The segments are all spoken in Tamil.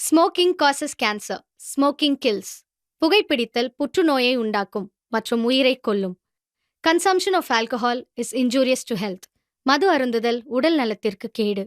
Smoking causes cancer. Smoking kills. புகைப்பிடித்தல் புற்றுநோயை உண்டாக்கும் மற்றும் உயிரைக் கொல்லும். Consumption of alcohol is injurious to health. மது அருந்துதல் உடல் நலத்திற்கு கேடு.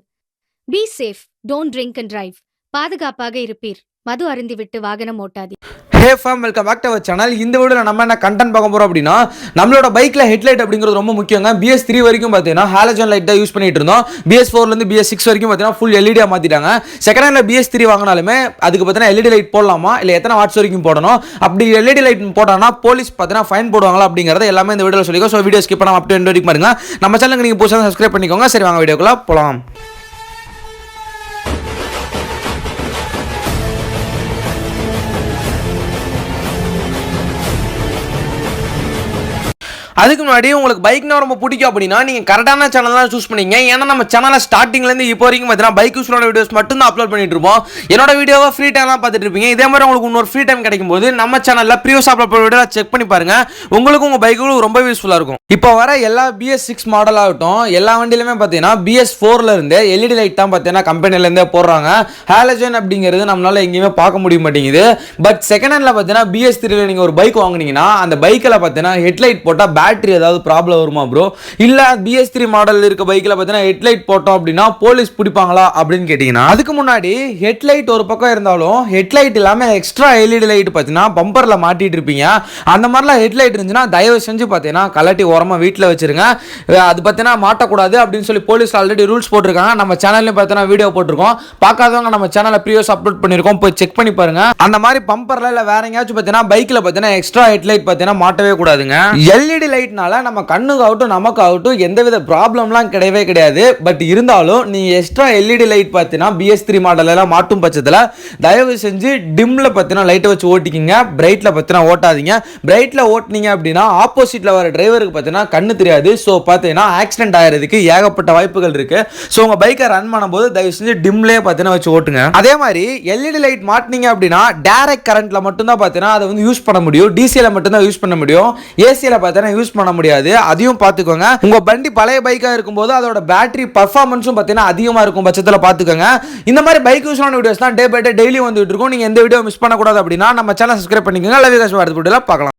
Be safe, don't drink and drive. பாதுகாப்பாக இருப்பீர். மது அருந்திவிட்டு வாகனம் ஓட்டாதீர். Hey fam, welcome back to our channel. இந்த வீடியோவில் நம்ம என்ன கண்டென்ட் பார்க்க போகிறோம் அப்படின்னா, நம்மளோட பைக்கில் ஹெட்லைட் அப்படிங்கிறது ரொம்ப முக்கியங்க. BS3 வரைக்கும் பார்த்தீங்கன்னா ஹாலஜன் லைட் தான் யூஸ் பண்ணிட்டு இருந்தோம். BS4லேருந்து BS6 வரைக்கும் பார்த்தீங்கன்னா ஃபுல் எல்இடியாக மாற்றிட்டாங்க. செகண்ட் ஹேண்டில் BS3 வாங்கினாலுமே அதுக்கு பார்த்தீங்கன்னா எல்இடி லைட் போடலாமா இல்லை எத்தனை வாட்ஸ் வரைக்கும் போடணும், அப்படி எல்இடி லைட் போட்டாங்கன்னா போலீஸ் பார்த்தீங்கன்னா ஃபைன் போடுவாங்களா அப்படிங்கிறத எல்லாமே இந்த வீடியோவில் சொல்லிக்கோ. ஸோ வீடியோ ஸ்கிப் பண்ணாமல் அப் டு எண்ட் வரைக்கும் பாருங்க. நம்ம சேனலுக்கு நீங்கள் புதுசாக சப்ஸ்கிரைப் பண்ணிக்கோங்க. சரி, வாங்க வீடியோக்குள்ள போகலாம். அதுக்கு முன்னாடி உங்களுக்கு பைக்னா ரொம்ப பிடிக்கும் அப்படின்னா நீங்கள் கரெக்டான சேனல் தான் சூஸ் பண்ணீங்க. ஏன்னா நம்ம சேனலில் ஸ்டார்டிங்லேருந்து இப்போ வரைக்கும் பார்த்தீங்கன்னா பைக் யூஸ்லோட வீடியோஸ் மட்டும் தான் அப்லோட் பண்ணிட்டு இருப்போம். என்னோட வீடியோவை ஃப்ரீ டைம்லாம் பார்த்துட்டு இருப்பீங்க. இதே மாதிரி உங்களுக்கு இன்னொரு ஃப்ரீ டைம் கிடைக்கும் போது நம்ம சேனலில் ப்ரீவியஸ் அப்லோட் பண்ண வீடியோ செக் பண்ணி பாருங்க. உங்களுக்கும் உங்கள் பைக்குகளும் ரொம்ப யூஸ்ஃபுல்லாக இருக்கும். இப்போ வர எல்லா BS6 மாடல் ஆகட்டும், எல்லா வண்டியிலுமே பார்த்தீங்கன்னா BS4ல இருந்தே எல்இடி லைட் தான் பார்த்தீங்கன்னா கம்பெனிலேருந்தே போடுறாங்க. ஹாலஜன் அப்படிங்கிறது நம்மளால எங்கேயுமே பார்க்க முடிய மாட்டேங்குது. பட் செகண்ட் ஹேண்டில் பார்த்தீங்கன்னா BS3ல நீங்கள் ஒரு பைக் வாங்குனீங்கன்னா அந்த பைக்கில் பார்த்தீங்கன்னா ஹெட்லைட் போட்டால் பேட்டரி ஏதாவது ப்ராப்ளம் வருமா ப்ரோ, இல்ல BS3 மாடல் இருக்க பைக்ல பார்த்தீங்கன்னா ஹெட்லைட் போட்டோம் அப்படின்னா போலீஸ் பிடிப்பாங்களா அப்படின்னு கேட்டீங்கன்னா, அதுக்கு முன்னாடி ஹெட்லைட் ஒரு பக்கம் இருந்தாலும் ஹெட்லைட் இல்லாம எக்ஸ்ட்ரா எல்இடி லைட் பார்த்தீங்கன்னா பம்பர்ல மாட்டிட்டு இருப்பீங்க. அந்த மாதிரிலாம் ஹெட்லைட் இருந்துச்சுன்னா தயவு செஞ்சு பார்த்தீங்கன்னா கலட்டி ஓரமா வீட்டில் வச்சிருங்க. அது பார்த்தீங்கன்னா மாட்டக்கூடாது அப்படின்னு சொல்லி போலீஸ் ஆல்ரெடி ரூல்ஸ் போட்டிருக்காங்க. நம்ம சேனல்லையும் பார்த்தீங்கன்னா வீடியோ போட்டிருக்கோம். பார்க்காதவங்க நம்ம சேனலை ப்ரீவியஸ் அப்லோட் பண்ணியிருக்கோம், போய் செக் பண்ணி பாருங்க. அந்த மாதிரி பம்பர்ல இல்லை வேற எங்கேயாச்சும் பார்த்தீங்கன்னா பைக்கில் பார்த்தீங்கன்னா எக்ஸ்ட்ரா ஹெட்லைட் பார்த்தீங்கன்னா மாட்டவே கூடாதுங்க. எல்இடி லைட்னால நம்ம கண்ணுக்கு ஆகட்டும் நமக்கு ஆகட்டும் எந்தவித ப்ராப்ளம்லாம் கிடையவே கிடையாது. பட் இருந்தாலும் நீங்கள் எக்ஸ்ட்ரா எல்இடி லைட் பார்த்தீங்கன்னா BS3 மாடலெல்லாம் மாட்டும் பட்சத்தில் தயவு செஞ்சு டிம்ல பார்த்தீங்கன்னா லைட்டை வச்சு ஓட்டிக்கிங்க. பிரைட்டில் பார்த்தீங்கன்னா ஓட்டாதீங்க. பிரைட்டில் ஓட்டினீங்க அப்படின்னா ஆப்போசிட்டில் வர டிரைவருக்கு பார்த்தீங்கன்னா கண்ணு தெரியாது. ஸோ பார்த்தீங்கன்னா ஆக்சிடென்ட் ஆகிறதுக்கு ஏகப்பட்ட வாய்ப்புகள் இருக்கு. ஸோ உங்கள் பைக்கை ரன் பண்ணும்போது தயவு செஞ்சு டிம்லேயே பார்த்தீங்கன்னா வச்சு ஓட்டுங்க. அதே மாதிரி எல்இடி லைட் மாட்டினீங்க அப்படின்னா டைரக்ட் கரண்ட்ல மட்டும்தான் பார்த்தீங்கன்னா அதை வந்து யூஸ் பண்ண முடியும். டிசியில் மட்டும்தான் யூஸ் பண்ண முடியும். ஏசியில் பார்த்தீங்கன்னா யூஸ் பண்ண முடியாது. அதையும் பார்த்துக்கோங்க. உங்க வண்டி பழைய பைக்கா இருக்கும்போது அதோட பேட்டரி பர்ஃபார்மன்ஸும் பார்த்தீங்கன்னா அதிகமாக இருக்கும் பட்சத்தில் பார்த்துக்கோங்க. இந்த மாதிரி பைக் யூஸ்லான வீடியோஸ் தான் டே பை டே டெய்லி வந்துட்டு இருக்கும். நீங்க எந்த வீடியோ மிஸ் பண்ணக்கூடாது அப்படின்னா நம்ம சேனல் சப்ஸ்கிரைப் பண்ணிக்கோங்க. லவ் யூ गाइस, அடுத்த வீடியோல பார்க்கலாம்.